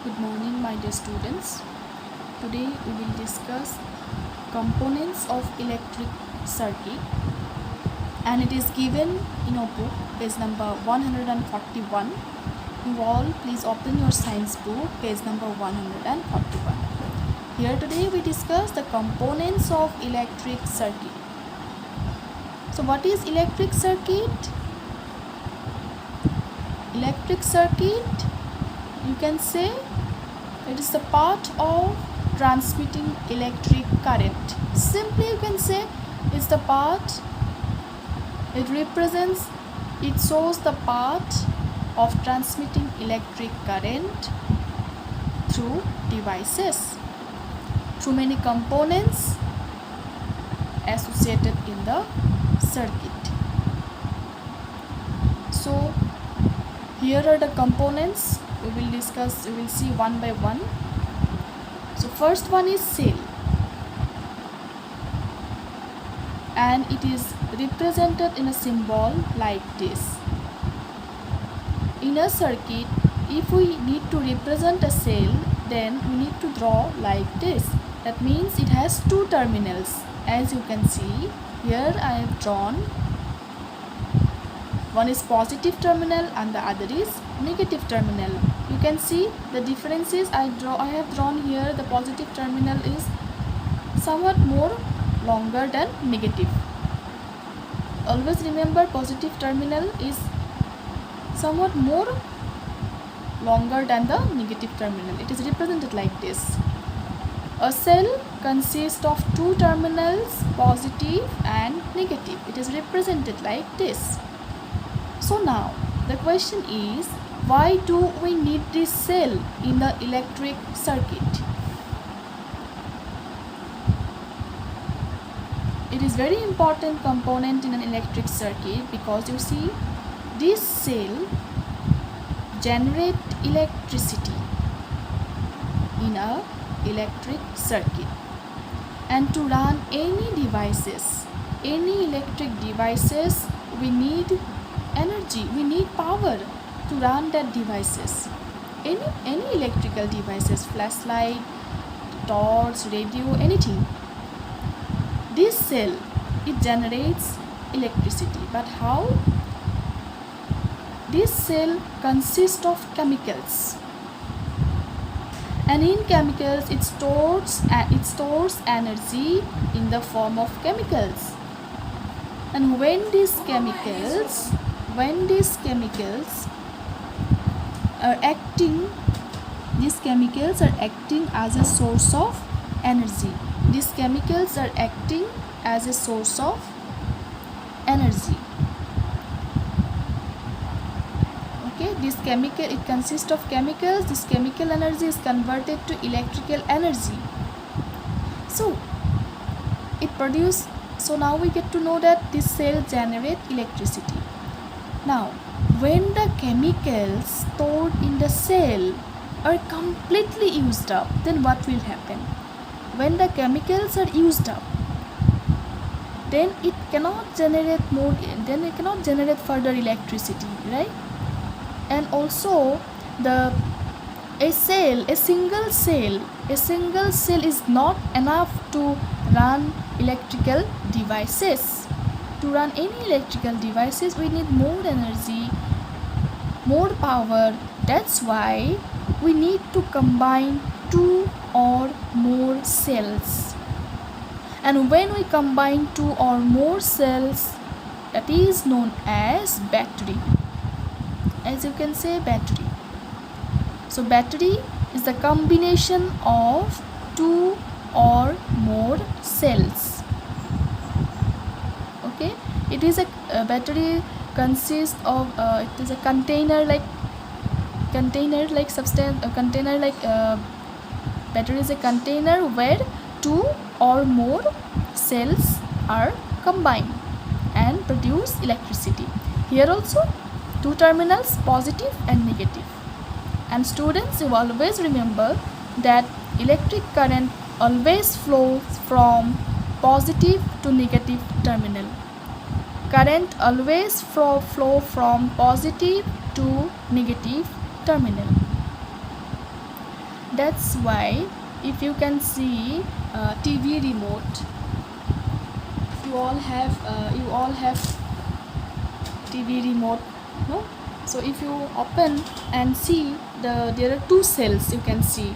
Good morning, my dear students. Today we will discuss components of electric circuit, and it is given in our book, page number 141. You all please open your science book, page number 141. Here today we discuss the components of electric circuit. So what is electric circuit? Electric circuit, you can say it is the part of transmitting electric current. Simply you can say it's the part, it shows the part of transmitting electric current through devices, through many components associated in the circuit. So here are the components we will see one by one. So first one is cell, and it is represented in a symbol like this. In a circuit, if we need to represent a cell, then we need to draw like this. That means it has two terminals. As you can see, here I have drawn. One is positive terminal and the other is negative terminal. You can see the differences I have drawn here. The positive terminal is somewhat more longer than negative. Always remember, positive terminal is somewhat more longer than the negative terminal. It is represented like this. A cell consists of two terminals, positive and negative. It is represented like this. So now the question is, why do we need this cell in the electric circuit? It is very important component in an electric circuit because you see, this cell generate electricity in a electric circuit, and to run any electric devices, we need energy, we need power to run that devices. Any electrical devices, flashlight, torch, radio, anything. This cell, it generates electricity. But how? This cell consists of chemicals, and in chemicals it stores energy in the form of chemicals. And when these chemicals are acting, these chemicals are acting as a source of energy. These chemicals are acting as a source of energy. Okay, this chemical, it consists of chemicals. This chemical energy is converted to electrical energy. So now we get to know that this cell generate electricity. Now, when the chemicals stored in the cell are completely used up, then what will happen? When the chemicals are used up, then it cannot generate further electricity, right? And also a single cell is not enough to run electrical devices. To run any electrical devices, we need more energy, more power. That's why we need to combine two or more cells. And when we combine two or more cells, that is known as battery. As you can say, battery. So battery is the combination of two or more cells. Okay, it is a battery consists of it is a container like substance. Battery is a container where two or more cells are combined and produce electricity. Here also two terminals, positive and negative. And students, you always remember that electric current always flows from positive to negative terminal. Current always flow from positive to negative terminal. that's why if you can see TV remote, you all have TV remote, no? So if you open and see, there are two cells. You can see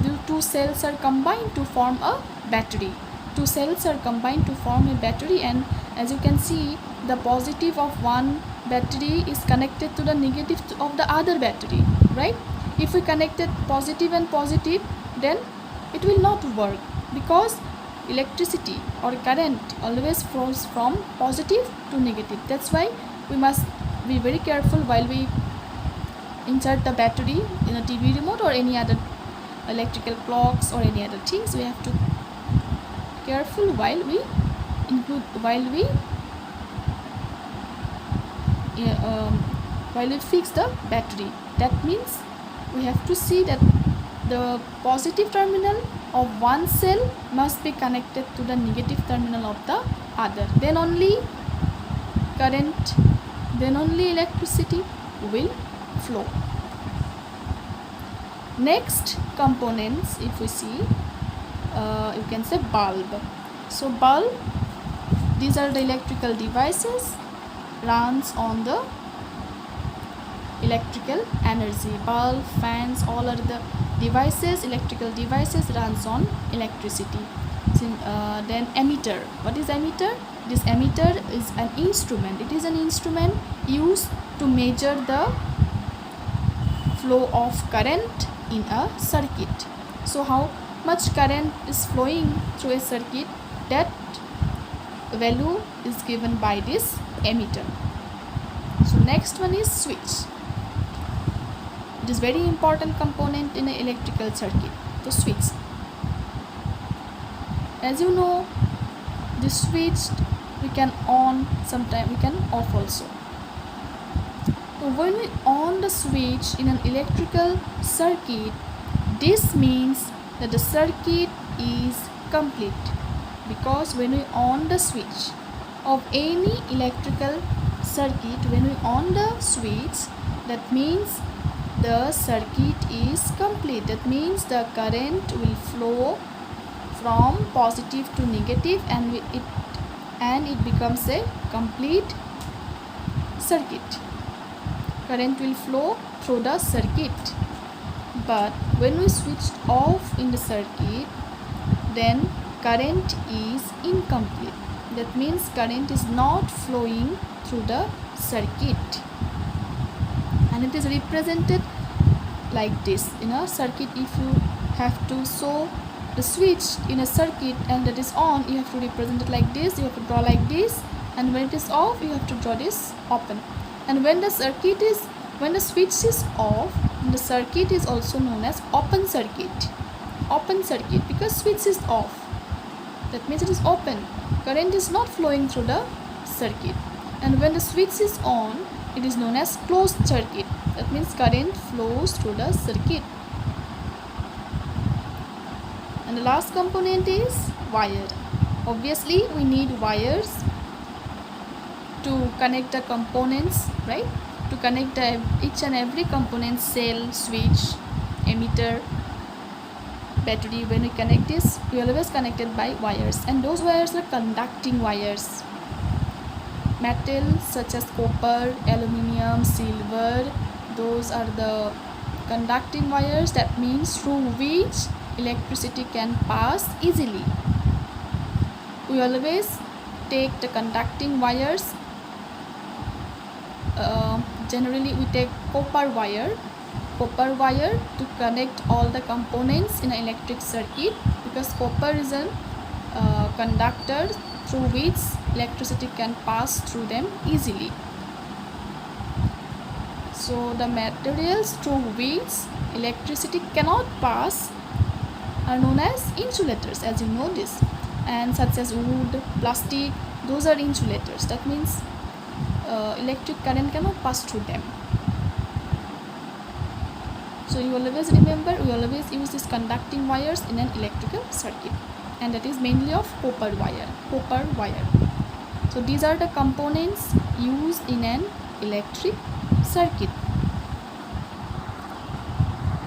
the two cells are combined to form a battery. Two cells are combined to form a battery, and as you can see, the positive of one battery is connected to the negative of the other battery, right? If we connected positive and positive, then it will not work, because electricity or current always flows from positive to negative. That's why we must be very careful while we insert the battery in a TV remote or any other electrical clocks or any other things. We have to careful while we fix the battery. That means we have to see that the positive terminal of one cell must be connected to the negative terminal of the other. Then only current, then only electricity will flow. Next components, if we see, you can say bulb. So bulb, these are the electrical devices runs on the electrical energy. Bulb, fans, all are the devices, electrical devices runs on electricity. Then emitter. What is emitter? This emitter is an instrument. It is an instrument used to measure the flow of current in a circuit. So how much current is flowing through a circuit, that value is given by this emitter. So next one is switch. It is very important component in an electrical circuit, the switch. As you know, the switch we can on, sometimes we can off also. So when we on the switch in an electrical circuit, this means that the circuit is complete, because when we on the switch of any electrical circuit, when we on the switch, that means the circuit is complete. That means the current will flow from positive to negative, and it becomes a complete circuit. Current will flow through the circuit. But when we switched off in the circuit, then current is incomplete. That means current is not flowing through the circuit, and it is represented like this. In a circuit, if you have to show the switch in a circuit and that is on, you have to represent it like this. You have to draw like this, and when it is off, you have to draw this open. And when the switch is off, the circuit is also known as open circuit. Open circuit, because switch is off, that means it is open. Current is not flowing through the circuit. And when the switch is on, it is known as closed circuit. That means current flows through the circuit. And the last component is wire. Obviously, we need wires to connect the components, right? To connect each and every component, cell, switch, emitter, battery. When we connect this, we always connected by wires, and those wires are conducting wires. Metals such as copper, aluminium, silver, those are the conducting wires. That means through which electricity can pass easily. We always take the conducting wires. Generally we take copper wire to connect all the components in an electric circuit, because copper is a conductor through which electricity can pass through them easily. So the materials through which electricity cannot pass are known as insulators, as you know this, and such as wood, plastic, those are insulators. That means electric current cannot pass through them. So you always remember, we always use these conducting wires in an electrical circuit, and that is mainly of copper wire. So these are the components used in an electric circuit.